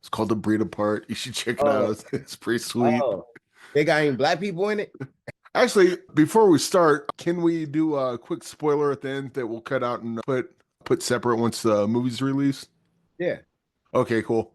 It's called The Breed Apart. You should check it out. Oh, It's pretty sweet. oh, they got any black people in it? Actually, before we start, can we do a quick spoiler at the end that we'll cut out and put separate once the movie's released? Yeah. Okay, cool.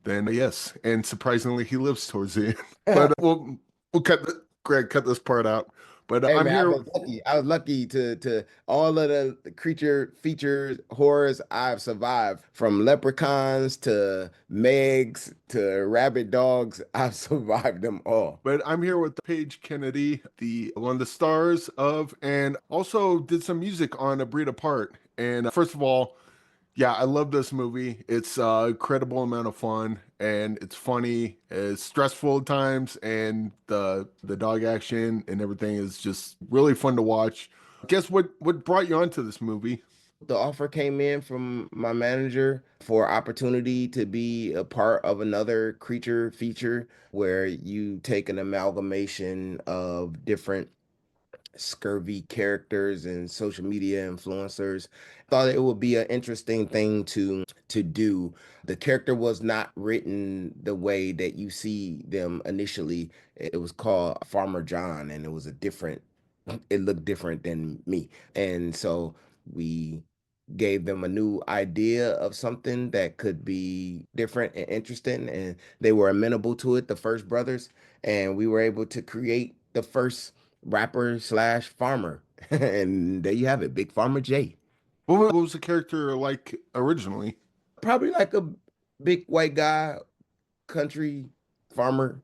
Then yes, and surprisingly, he lives towards the end. But we'll cut this part out. But Hey I'm man, I here. was lucky. I was lucky to all of the creature features horrors I've survived, from leprechauns to Megs to rabid dogs. I've survived them all. But I'm here with Paige Kennedy, the one of the stars of, and also did some music on A Breed Apart. And first of all, yeah, I love this movie. It's a incredible amount of fun, and it's funny. It's stressful at times, and the dog action and everything is just really fun to watch. Guess what brought you onto this movie? The offer came in from my manager for opportunity to be a part of another creature feature where you take an amalgamation of different scurvy characters and social media influencers. Thought it would be an interesting thing to do. The character was not written the way that you see them initially. It was called Farmer John, and it was a different, it looked different than me. And so we gave them a new idea of something that could be different and interesting, and they were amenable to it, the First Brothers, and we were able to create the first rapper slash farmer. And there you have it, Big Farmer J. What was the character like originally? Probably like a big white guy, country farmer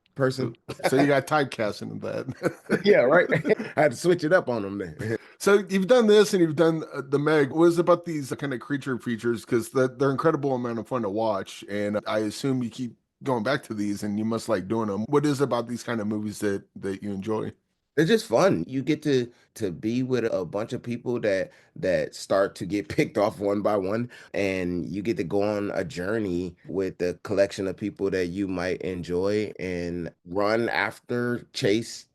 So, person. so you got typecast into that. Yeah, right. I had to switch it up on them then. So you've done this and you've done the Meg. What is it about these kind of creature features? Because they're incredible amount of fun to watch, and I assume you keep going back to these, and you must like doing them. What is it about these kind of movies that you enjoy? It's just fun. You get to be with a bunch of people that start to get picked off one by one, and you get to go on a journey with the collection of people that you might enjoy and run after, chase,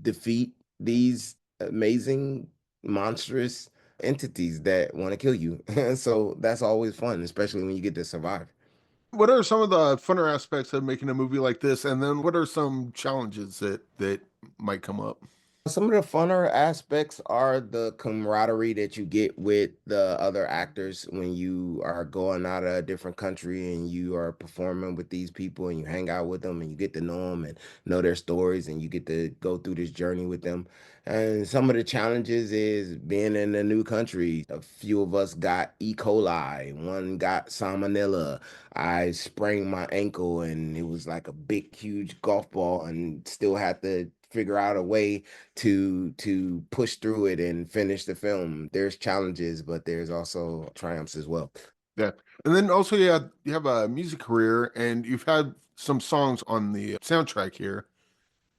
defeat these amazing, monstrous entities that want to kill you. So that's always fun, especially when you get to survive. What are some of the funner aspects of making a movie like this, and then what are some challenges that might come up? Some of the funner aspects are the camaraderie that you get with the other actors when you are going out of a different country and you are performing with these people and you hang out with them and you get to know them and know their stories and you get to go through this journey with them. And some of the challenges is being in a new country. A few of us got E. coli, one got salmonella. I sprained my ankle and it was like a big, huge golf ball and still had to figure out a way to push through it and finish the film. There's challenges, but there's also triumphs as well. Yeah, and then also you have a music career, and you've had some songs on the soundtrack here.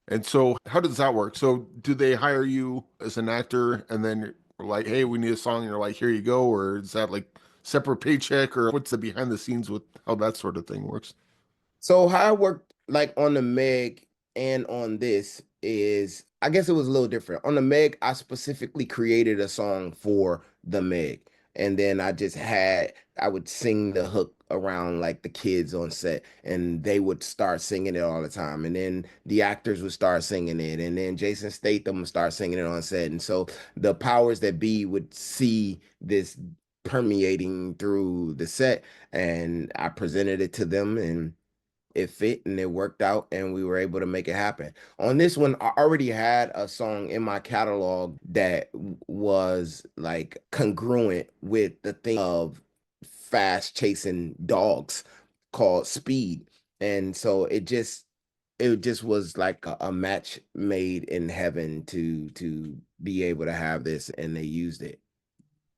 And so, how does that work? So, do they hire you as an actor, and then you're like, "Hey, we need a song," and you're like, "Here you go," or is that like separate paycheck, or what's the behind the scenes with how that sort of thing works? So how I worked like on the Meg and on this is, I guess it was a little different. On the Meg, I specifically created a song for the Meg. And then I would sing the hook around like the kids on set and they would start singing it all the time. And then the actors would start singing it. And then Jason Statham would start singing it on set. And so the powers that be would see this permeating through the set and I presented it to them and it fit and it worked out and we were able to make it happen. On this one, I already had a song in my catalog that was like congruent with the thing of fast chasing dogs called Speed. And so it just was like a match made in heaven to be able to have this and they used it.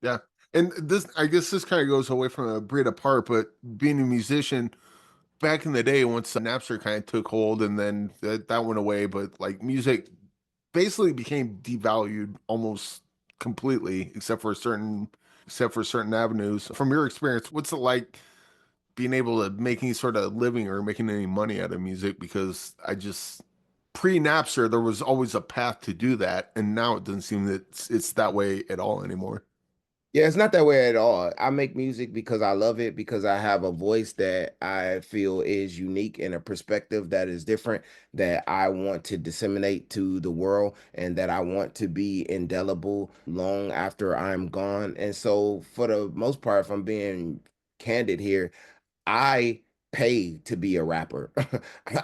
Yeah, and this, I guess, this kind of goes away from a breed apart, but being a musician back in the day, once Napster kind of took hold, and then that went away, but like music basically became devalued almost completely, except for certain avenues. From your experience, what's it like being able to make any sort of living or making any money out of music? Because I just pre-Napster, there was always a path to do that, and now it doesn't seem that it's that way at all anymore. Yeah, it's not that way at all. I make music because I love it, because I have a voice that I feel is unique and a perspective that is different that I want to disseminate to the world and that I want to be indelible long after I'm gone. And so, for the most part, if I'm being candid here, I pay to be a rapper.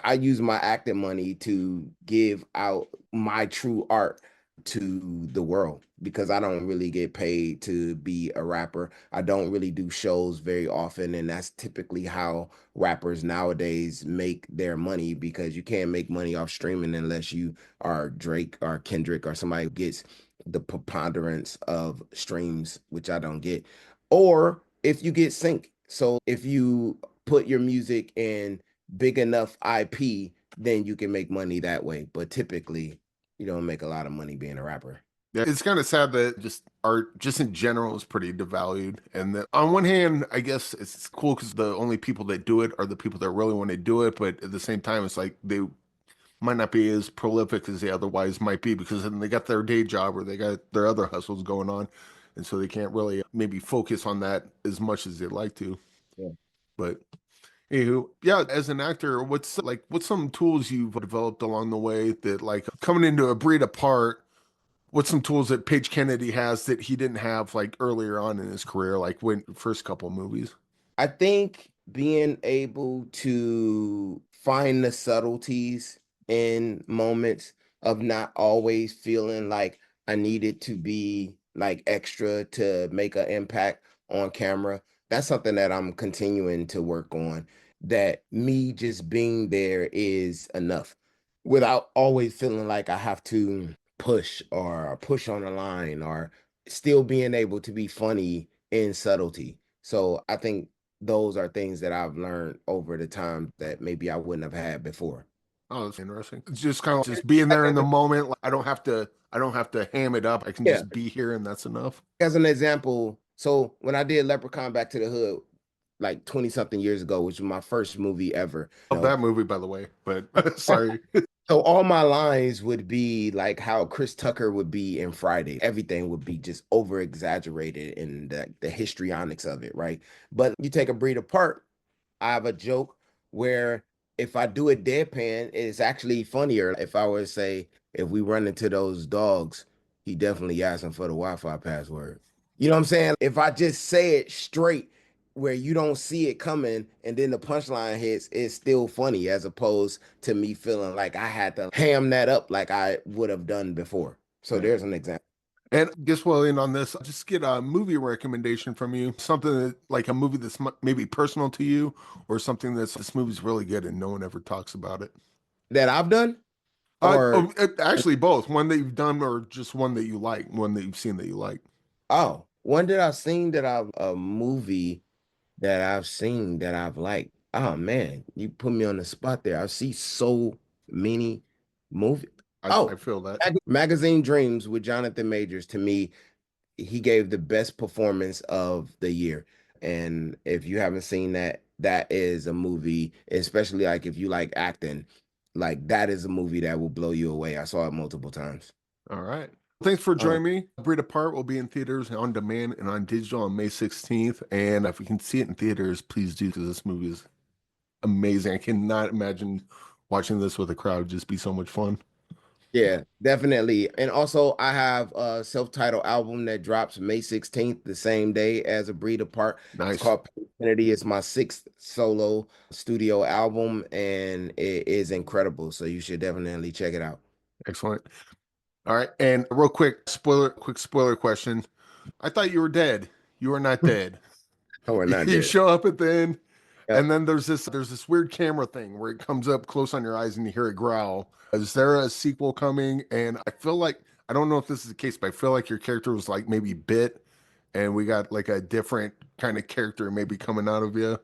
I use my acting money to give out my true art to the world because I don't really get paid to be a rapper. I don't really do shows very often, and that's typically how rappers nowadays make their money because you can't make money off streaming unless you are Drake or Kendrick or somebody who gets the preponderance of streams, which I don't get, or if you get sync. So if you put your music in big enough IP, then you can make money that way. But typically, you don't make a lot of money being a rapper. Yeah, it's kind of sad that just art, just in general, is pretty devalued. And that on one hand, I guess it's cool because the only people that do it are the people that really want to do it. But at the same time, it's like they might not be as prolific as they otherwise might be because then they got their day job or they got their other hustles going on. And so they can't really maybe focus on that as much as they'd like to. Yeah. But anywho, yeah, as an actor, what's some tools you've developed along the way that like coming into a breed apart? What's some tools that Paige Kennedy has that he didn't have like earlier on in his career, like when first couple movies? I think being able to find the subtleties in moments of not always feeling like I needed to be like extra to make an impact on camera. That's something that I'm continuing to work on. That me just being there is enough without always feeling like I have to push on the line or still being able to be funny in subtlety. So I think those are things that I've learned over the time that maybe I wouldn't have had before. Oh, that's interesting. It's just kind of just being there in the moment. Like, I don't have to ham it up. I can Yeah, just be here and that's enough. as an example, so when I did Leprechaun Back to the Hood like 20 something years ago, which was my first movie ever, Love that movie, by the way. But sorry. so all my lines would be like how Chris Tucker would be in Friday. Everything would be just over exaggerated in the histrionics of it, right? But you take a breed apart, I have a joke where if I do it deadpan, it's actually funnier. If I were to say, if we run into those dogs, he definitely asking for the Wi-Fi password. You know what I'm saying? If I just say it straight where you don't see it coming and then the punchline hits, it's still funny as opposed to me feeling like I had to ham that up like I would have done before. So Yeah. there's an example. And guess what, in on this, just get a movie recommendation from you. Something that like a movie that's maybe personal to you or something that's this movie's really good and no one ever talks about it. That I've done or Actually both. One that you've done or just one that you like, one that you've seen that you like. oh, one that I've seen that I've a movie that I've seen that I've liked. Oh man, you put me on the spot there. I see so many movies. I Oh, feel that. Magazine Dreams with Jonathan Majors. To me, he gave the best performance of the year. And if you haven't seen that, that is a movie, especially like if you like acting, like that is a movie that will blow you away. I saw it multiple times. All right. Thanks for Um, joining me. Breed Apart will be in theaters on demand and on digital on May 16th. And if you can see it in theaters, please do because this movie is amazing. I cannot imagine watching this with a crowd. It'd just be so much fun. Yeah, definitely. And also, I have a self-titled album that drops May 16th, the same day as A Breed Apart. It's Nice. called Paige Kennedy. It's my sixth solo studio album, and it is incredible. So you should definitely check it out. Excellent. All right. And real quick spoiler question. I thought you were dead. You are not dead. Oh, we're not You dead. show up at the end, Yep. and then there's this weird camera thing where it comes up close on your eyes and you hear it growl. Is there a sequel coming? And I feel like I don't know if this is the case, but I feel like your character was like maybe bit, and we got like a different kind of character maybe coming out of you.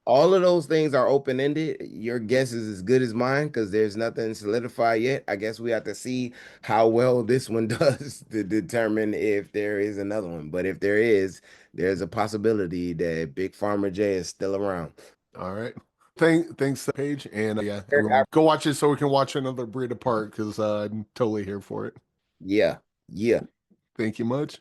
All of those things are open-ended. Your guess is as good as mine because there's nothing solidified yet. I guess we have to see how well this one does to determine if there is another one. But if there is, there's a possibility that Big Farmer J is still around. All right. Thanks, Paige, and yeah, everyone go watch it so we can watch another Breed Apart because I'm totally here for it. Yeah, yeah. Thank you much.